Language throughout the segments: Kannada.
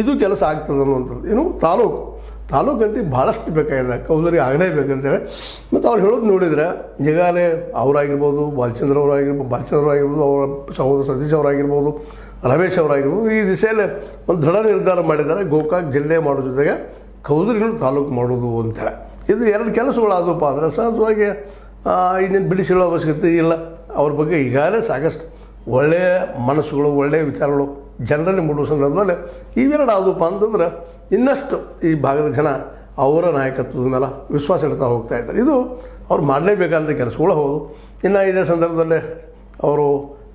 ಇದು ಕೆಲಸ ಆಗ್ತದೆ ಅನ್ನುವಂಥದ್ದು. ಇನ್ನು ತಾಲೂಕಂತ ಭಾಳಷ್ಟು ಬೇಕಾಗಿದೆ, ಕೌದರಿಗೆ ಆಗಲೇಬೇಕಂತೇಳಿ. ಮತ್ತು ಅವ್ರು ಹೇಳೋದು ನೋಡಿದರೆ ಈಗಾಗಲೇ ಅವರಾಗಿರ್ಬೋದು, ಬಾಲಚಂದ್ರ ಅವರಾಗಿರ್ಬೋದು, ಅವರ ಸಹೋದರ ಸತೀಶ್ ಅವರಾಗಿರ್ಬೋದು, ರಮೇಶ್ ಅವರಾಗಿರ್ಬೋದು, ಈ ದಿಶೆಯಲ್ಲಿ ಒಂದು ದೃಢ ನಿರ್ಧಾರ ಮಾಡಿದ್ದಾರೆ. ಗೋಕಾಕ್ ಜಿಲ್ಲೆ ಮಾಡೋ ಜೊತೆಗೆ ಕೌದರಿಗೂ ತಾಲೂಕು ಮಾಡೋದು ಅಂತೇಳಿ. ಇದು ಎರಡು ಕೆಲಸಗಳಾದಪ್ಪ ಅಂದರೆ ಸಹಜವಾಗಿ ಇನ್ನೇನು ಬಿಡಿಸಿಕೊಳ್ಳೋ ಅವಶ್ಯಕತೆ ಇಲ್ಲ. ಅವ್ರ ಬಗ್ಗೆ ಈಗಾಗಲೇ ಸಾಕಷ್ಟು ಒಳ್ಳೆಯ ಮನಸ್ಸುಗಳು, ಒಳ್ಳೆಯ ವಿಚಾರಗಳು ಜನರಲ್ಲಿ ಮೂಡುವ ಸಂದರ್ಭದಲ್ಲಿ ಇವೆರಡು ಆದಪ್ಪ ಅಂತಂದ್ರೆ ಇನ್ನಷ್ಟು ಈ ಭಾಗದ ಜನ ಅವರ ನಾಯಕತ್ವದ ಮೇಲೆ ವಿಶ್ವಾಸ ಇಡ್ತಾ ಹೋಗ್ತಾ ಇದ್ದಾರೆ. ಇದು ಅವ್ರು ಮಾಡಲೇಬೇಕಾದಂಥ ಕೆಲಸಗಳು ಹೌದು. ಇನ್ನು ಇದೇ ಸಂದರ್ಭದಲ್ಲಿ ಅವರು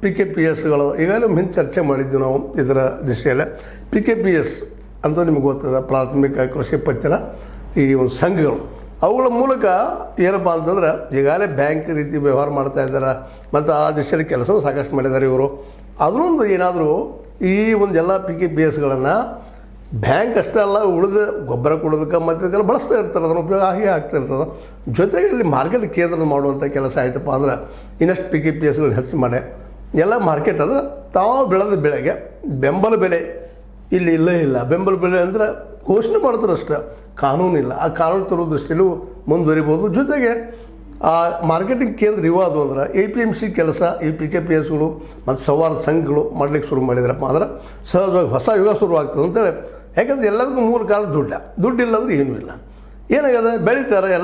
PKPSಗಳು ಈಗಾಗಲೇ ಹಿಂದೆ ಚರ್ಚೆ ಮಾಡಿದ್ವಿ ನಾವು ಇದರ ದಿಶೆಯಲ್ಲೇ. PKPS ಅಂತ ನಿಮ್ಗೆ ಗೊತ್ತದ, ಪ್ರಾಥಮಿಕ ಕೃಷಿ ಪತ್ತಿನ ಈ ಒಂದು ಸಂಘಗಳು, ಅವುಗಳ ಮೂಲಕ ಏನಪ್ಪ ಅಂತಂದ್ರೆ ಈಗಾಗಲೇ ಬ್ಯಾಂಕ್ ರೀತಿ ವ್ಯವಹಾರ ಮಾಡ್ತಾ ಇದ್ದಾರೆ ಮತ್ತು ಆ ದಿಶೆಯಲ್ಲಿ ಕೆಲಸವೂ ಸಾಕಷ್ಟು ಮಾಡಿದ್ದಾರೆ ಇವರು. ಅದರೊಂದು ಏನಾದರೂ ಈ ಒಂದು ಎಲ್ಲ PKPSಗಳನ್ನು ಬ್ಯಾಂಕ್ ಅಷ್ಟೇ ಅಲ್ಲ, ಉಳಿದ ಗೊಬ್ಬರ ಕೊಡೋದಕ್ಕೆ ಮತ್ತು ಇದೆಲ್ಲ ಬಳಸ್ತಾ ಇರ್ತಾರೆ, ಅದನ್ನು ಉಪಯೋಗ ಆಗೇ ಆಗ್ತಾ ಇರ್ತದೆ. ಜೊತೆಗೆ ಇಲ್ಲಿ ಮಾರ್ಕೆಟ್ ಕೇಂದ್ರ ಮಾಡುವಂಥ ಕೆಲಸ ಆಯ್ತಪ್ಪ ಅಂದ್ರೆ ಇನ್ನಷ್ಟು PKPSಗಳನ್ನ ಹೆಚ್ಚು ಮಾಡಿ ಎಲ್ಲ ಮಾರ್ಕೆಟ್ ಅದು ತಾವು ಬೆಳೆದ ಬೆಳೆಗೆ ಬೆಂಬಲ ಬೆಲೆ ಇಲ್ಲಿ ಇಲ್ಲೇ ಇಲ್ಲ. ಬೆಂಬಲ ಬೆಲೆ ಅಂದರೆ ಘೋಷಣೆ ಮಾಡ್ತಾರೆ ಅಷ್ಟೇ, ಕಾನೂನಿಲ್ಲ. ಆ ಕಾನೂನು ತರೋ ದೃಷ್ಟಿಯಲ್ಲೂ ಮುಂದುವರಿಬೋದು. ಜೊತೆಗೆ ಆ ಮಾರ್ಕೆಟಿಂಗ್ ಕೇಂದ್ರ ಇವಾದು ಅಂದ್ರೆ APMC ಕೆಲಸ ಈ PKPSಗಳು ಮತ್ತು ಸವಾರ ಸಂಘಗಳು ಮಾಡಲಿಕ್ಕೆ ಶುರು ಮಾಡಿದ್ರಪ್ಪ ಅಂದ್ರೆ ಸಹಜವಾಗಿ ಹೊಸ ಯುಗ ಶುರುವಾಗ್ತದೆ ಅಂತೇಳಿ. ಯಾಕಂದ್ರೆ ಎಲ್ಲದಕ್ಕೂ ಮೂಲ ಕಾರಣ ದುಡ್ಡಿಲ್ಲ ಅಂದ್ರೆ ಏನೂ ಇಲ್ಲ. ಏನಾಗಿದೆ, ಬೆಳೀತಾರೆ ಎಲ್ಲ